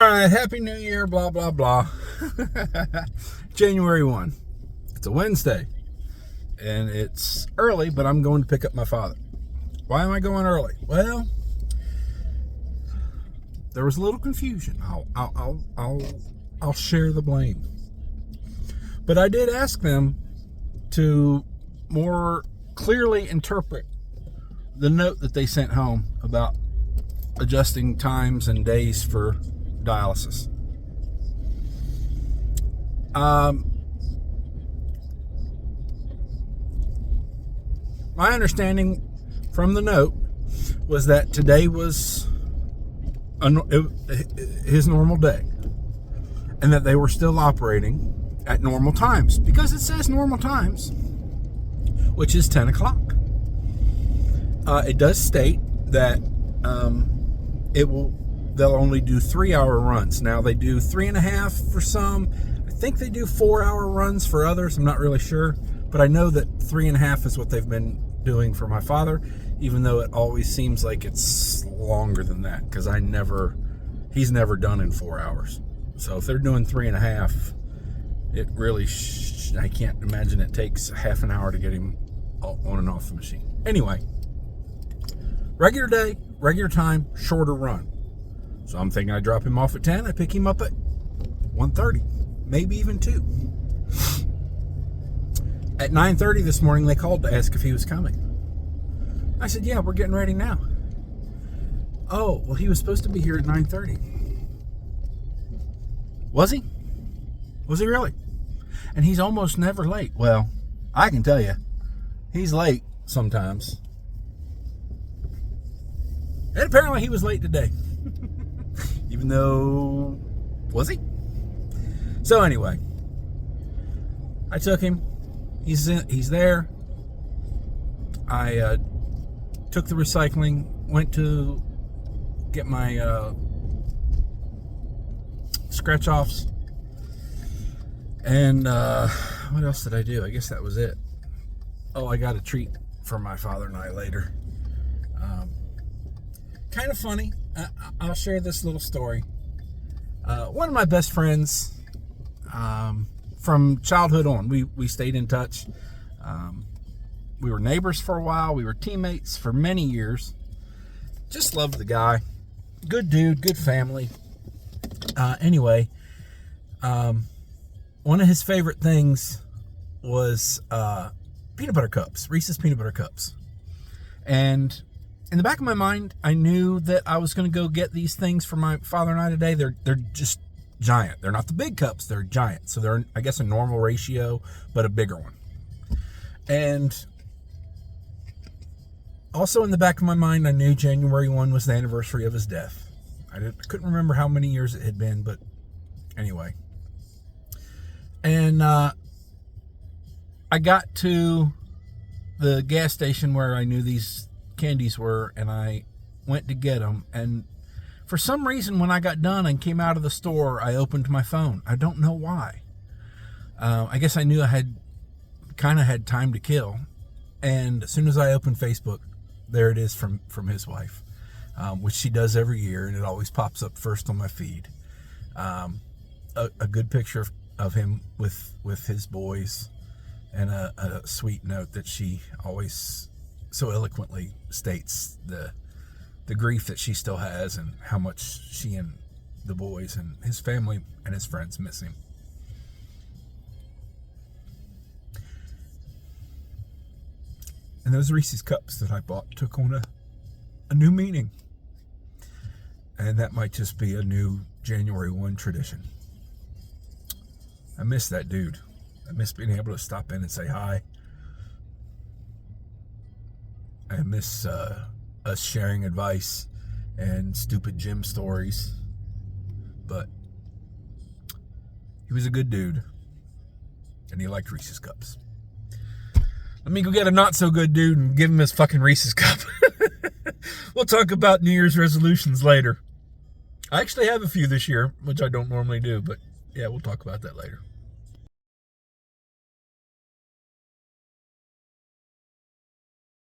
All right, Happy New Year, blah, blah, blah. January 1. It's a Wednesday, and it's early, but I'm going to pick up my father. Why am I going early? Well, there was a little confusion. I'll share the blame. But I did ask them to more clearly interpret the note that they sent home about adjusting times and days for dialysis. My understanding from the note was that today was his normal day, and that they were still operating at normal times, because it says normal times, which is 10 o'clock. It does state that they'll only do 3-hour runs. Now they do 3.5 for some. I think they do 4-hour runs for others. I'm not really sure, but I know that 3.5 is what they've been doing for my father, even though it always seems like it's longer than that, because he's never done in 4 hours. So if they're doing 3.5, it really, I can't imagine it takes half an hour to get him on and off the machine. Anyway, regular day, regular time, shorter run. So I'm thinking I drop him off at 10, I pick him up at 1:30, maybe even 2. At 9:30 this morning, they called to ask if he was coming. I said, yeah, we're getting ready now. Oh, well, he was supposed to be here at 9:30. Was he? Was he really? And he's almost never late. Well, I can tell you, he's late sometimes. And apparently he was late today. Even though, was he? So anyway, I took him. He's there. I took the recycling, went to get my scratch offs, and what else did I do? I guess that was it. Oh, I got a treat for my father and I later. Kind of funny. I'll share this little story. One of my best friends from childhood on, we stayed in touch. We were neighbors for a while. We were teammates for many years. Just loved the guy. Good dude, good family. Anyway, one of his favorite things was peanut butter cups, Reese's peanut butter cups. And in the back of my mind, I knew that I was going to go get these things for my father and I today. They're just giant. They're not the big cups. They're giant. So they're, I guess, a normal ratio, but a bigger one. And also in the back of my mind, I knew January 1 was the anniversary of his death. I couldn't remember how many years it had been, but anyway. And I got to the gas station where I knew these candies were, and I went to get them, and for some reason when I got done and came out of the store, I opened my phone. I don't know why. I guess I knew I had time to kill, and as soon as I opened Facebook, there it is from his wife, which she does every year, and it always pops up first on my feed. A good picture of him with his boys, and a sweet note that she always so eloquently states the grief that she still has, and how much she and the boys and his family and his friends miss him. And those Reese's cups that I bought took on a new meaning. And that might just be a new January 1 tradition. I miss that dude. I miss being able to stop in and say hi. I miss us sharing advice and stupid gym stories. But he was a good dude, and he liked Reese's cups. Let me go get a not so good dude and give him his fucking Reese's cup. We'll talk about New Year's resolutions later. I actually have a few this year, which I don't normally do, but yeah, we'll talk about that later.